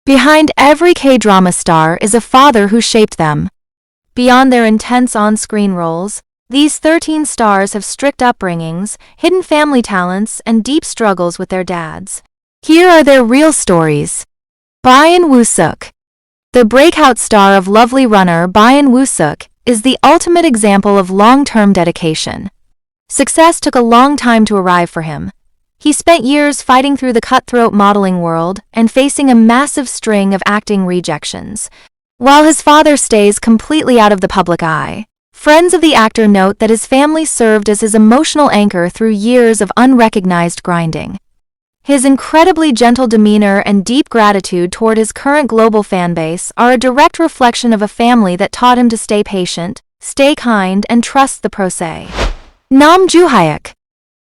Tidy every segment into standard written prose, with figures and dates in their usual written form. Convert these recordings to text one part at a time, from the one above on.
Behind every K-drama star is a father who shaped them. Beyond their intense on-screen roles, these 13 stars have strict upbringings, hidden family talents, and deep struggles with their dads. Here are their real stories. Baeun Woo-suk. The breakout star of Lovely Runner, Baeun Woo-suk, is the ultimate example of long-term dedication. Success took a long time to arrive for him. He spent years fighting through the cutthroat modeling world and facing a massive string of acting rejections. While his father stays completely out of the public eye, friends of the actor note that his family served as his emotional anchor through years of unrecognized grinding. His incredibly gentle demeanor and deep gratitude toward his current global fanbase are a direct reflection of a family that taught him to stay patient, stay kind, and trust the process. Nam Joo-hyuk.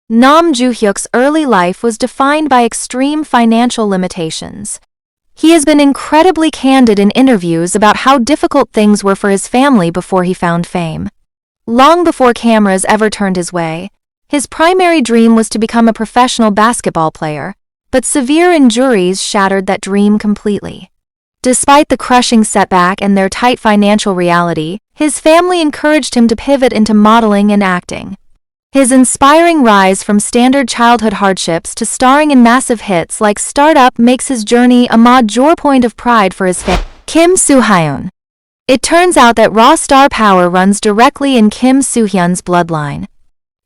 Nam Joo-hyuk's early life was defined by extreme financial limitations. He has been incredibly candid in interviews about how difficult things were for his family before he found fame. Long before cameras ever turned his way, his primary dream was to become a professional basketball player, but severe injuries shattered that dream completely. Despite the crushing setback and their tight financial reality, his family encouraged him to pivot into modeling and acting. His inspiring rise from standard childhood hardships to starring in massive hits like Startup makes his journey a major point of pride for his family. Kim Soo-hyun. It turns out that raw star power runs directly in Kim Soo-hyun's bloodline.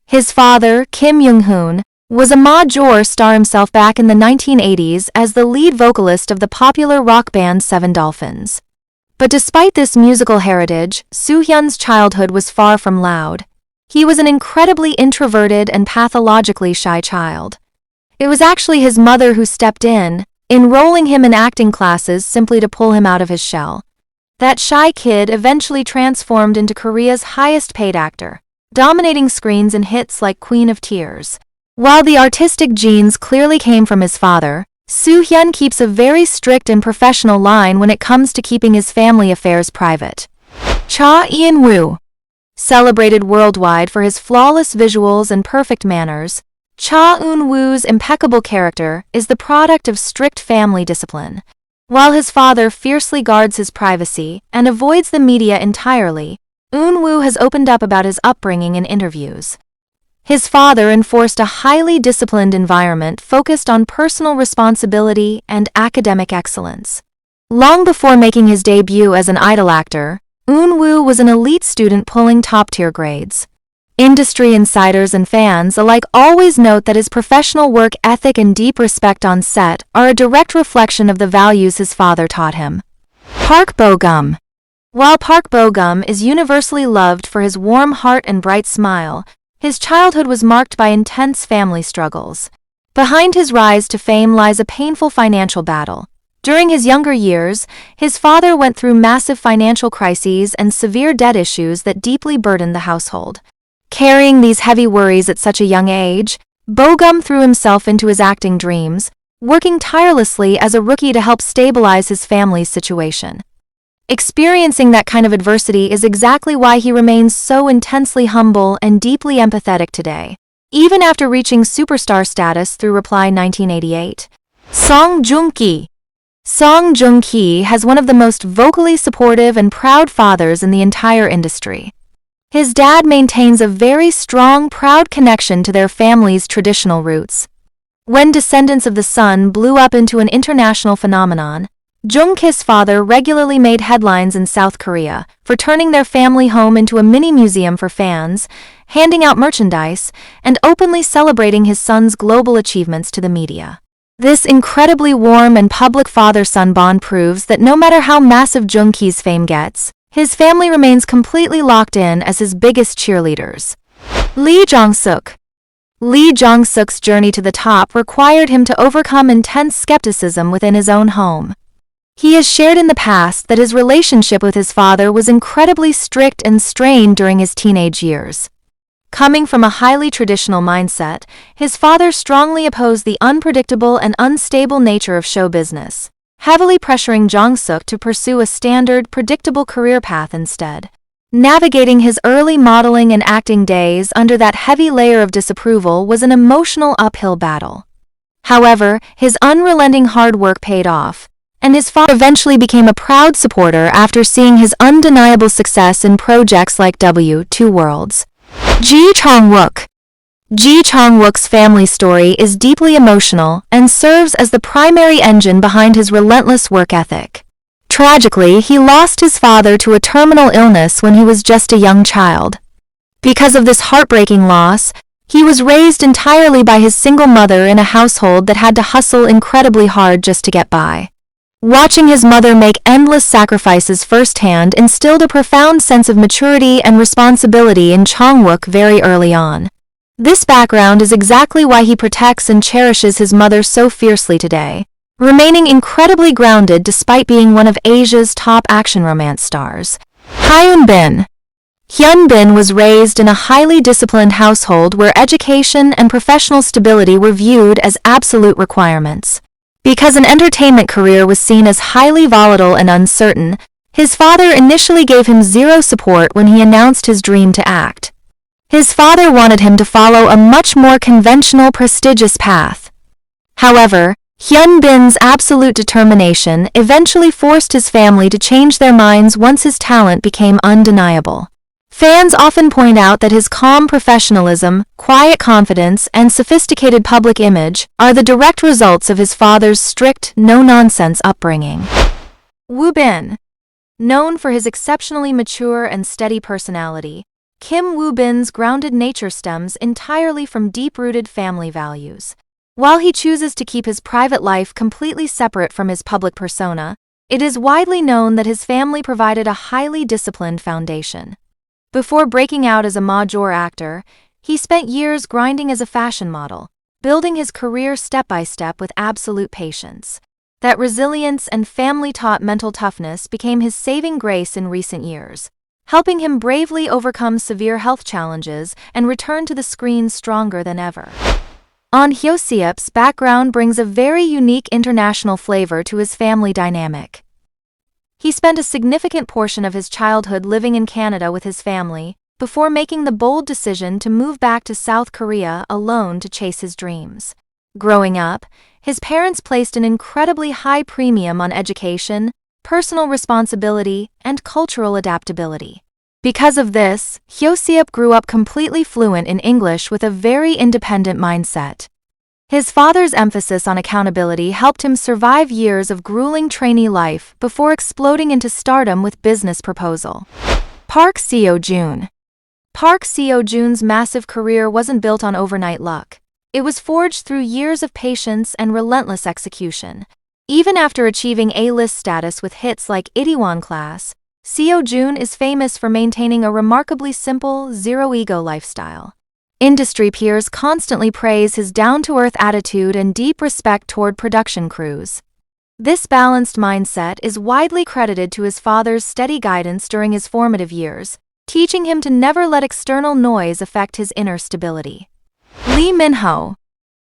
His father, Kim Young-hoon, was a major star himself back in the 1980s as the lead vocalist of the popular rock band Seven Dolphins. But despite this musical heritage, Soo-hyun's childhood was far from loud. He was an incredibly introverted and pathologically shy child. It was actually his mother who stepped in, enrolling him in acting classes simply to pull him out of his shell. That shy kid eventually transformed into Korea's highest-paid actor, dominating screens in hits like Queen of Tears. While the artistic genes clearly came from his father, Soo-hyun keeps a very strict and professional line when it comes to keeping his family affairs private. Cha Eun-woo. Celebrated worldwide for his flawless visuals and perfect manners, Cha Eun-woo's impeccable character is the product of strict family discipline. While his father fiercely guards his privacy and avoids the media entirely, Eun-woo has opened up about his upbringing in interviews. His father enforced a highly disciplined environment focused on personal responsibility and academic excellence. Long before making his debut as an idol actor, Eun-woo was an elite student pulling top-tier grades. Industry insiders and fans alike always note that his professional work ethic and deep respect on set are a direct reflection of the values his father taught him. Park Bo-gum. While Park Bo-gum is universally loved for his warm heart and bright smile, his childhood was marked by intense family struggles. Behind his rise to fame lies a painful financial battle. During his younger years, his father went through massive financial crises and severe debt issues that deeply burdened the household. Carrying these heavy worries at such a young age, Bo-gum threw himself into his acting dreams, working tirelessly as a rookie to help stabilize his family's situation. Experiencing that kind of adversity is exactly why he remains so intensely humble and deeply empathetic today, even after reaching superstar status through Reply 1988. Song Joong-ki. Song Joong-ki has one of the most vocally supportive and proud fathers in the entire industry. His dad maintains a very strong, proud connection to their family's traditional roots. When Descendants of the Sun blew up into an international phenomenon, Joong-ki's father regularly made headlines in South Korea for turning their family home into a mini-museum for fans, handing out merchandise, and openly celebrating his son's global achievements to the media. This incredibly warm and public father-son bond proves that no matter how massive Joong-ki's fame gets, his family remains completely locked in as his biggest cheerleaders. Lee Jong-suk. Lee Jong-suk's journey to the top required him to overcome intense skepticism within his own home. He has shared in the past that his relationship with his father was incredibly strict and strained during his teenage years. Coming from a highly traditional mindset, his father strongly opposed the unpredictable and unstable nature of show business, heavily pressuring Jong-suk to pursue a standard, predictable career path instead. Navigating his early modeling and acting days under that heavy layer of disapproval was an emotional uphill battle. However, his unrelenting hard work paid off, and his father eventually became a proud supporter after seeing his undeniable success in projects like W2 Worlds. Ji Chang-wook. Ji Chang-wook's family story is deeply emotional and serves as the primary engine behind his relentless work ethic. Tragically, he lost his father to a terminal illness when he was just a young child. Because of this heartbreaking loss, he was raised entirely by his single mother in a household that had to hustle incredibly hard just to get by. Watching his mother make endless sacrifices firsthand instilled a profound sense of maturity and responsibility in Chang-wook very early on. This background is exactly why he protects and cherishes his mother so fiercely today, remaining incredibly grounded despite being one of Asia's top action romance stars. Hyun Bin. Hyun Bin was raised in a highly disciplined household where education and professional stability were viewed as absolute requirements. Because an entertainment career was seen as highly volatile and uncertain, his father initially gave him zero support when he announced his dream to act. His father wanted him to follow a much more conventional, prestigious path. However, Hyun Bin's absolute determination eventually forced his family to change their minds once his talent became undeniable. Fans often point out that his calm professionalism, quiet confidence, and sophisticated public image are the direct results of his father's strict, no-nonsense upbringing. Woo Bin. Known for his exceptionally mature and steady personality, Kim Woo Bin's grounded nature stems entirely from deep-rooted family values. While he chooses to keep his private life completely separate from his public persona, it is widely known that his family provided a highly disciplined foundation. Before breaking out as a major actor, he spent years grinding as a fashion model, building his career step by step with absolute patience. That resilience and family-taught mental toughness became his saving grace in recent years, helping him bravely overcome severe health challenges and return to the screen stronger than ever. Ahn Hyo-seop's background brings a very unique international flavor to his family dynamic. He spent a significant portion of his childhood living in Canada with his family, before making the bold decision to move back to South Korea alone to chase his dreams. Growing up, his parents placed an incredibly high premium on education, personal responsibility, and cultural adaptability. Because of this, Hyo-seop grew up completely fluent in English with a very independent mindset. His father's emphasis on accountability helped him survive years of grueling trainee life before exploding into stardom with Business Proposal. Park Seo-joon. Park Seo-joon's massive career wasn't built on overnight luck. It was forged through years of patience and relentless execution. Even after achieving A-list status with hits like Itaewon Class, Seo-joon is famous for maintaining a remarkably simple, zero-ego lifestyle. Industry peers constantly praise his down-to-earth attitude and deep respect toward production crews. This balanced mindset is widely credited to his father's steady guidance during his formative years, teaching him to never let external noise affect his inner stability. Lee Min-ho.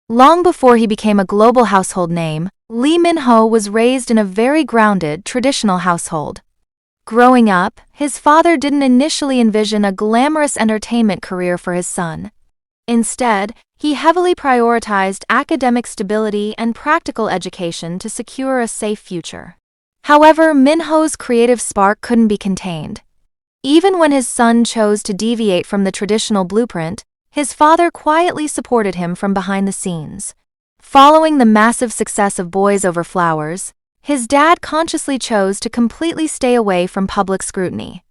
Long before he became a global household name, Lee Min-ho was raised in a very grounded, traditional household. Growing up, his father didn't initially envision a glamorous entertainment career for his son. Instead, he heavily prioritized academic stability and practical education to secure a safe future. However, Min-ho's creative spark couldn't be contained. Even when his son chose to deviate from the traditional blueprint, his father quietly supported him from behind the scenes. Following the massive success of Boys Over Flowers, his dad consciously chose to completely stay away from public scrutiny.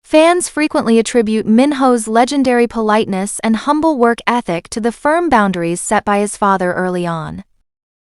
Fans frequently attribute Min-ho's legendary politeness and humble work ethic to the firm boundaries set by his father early on.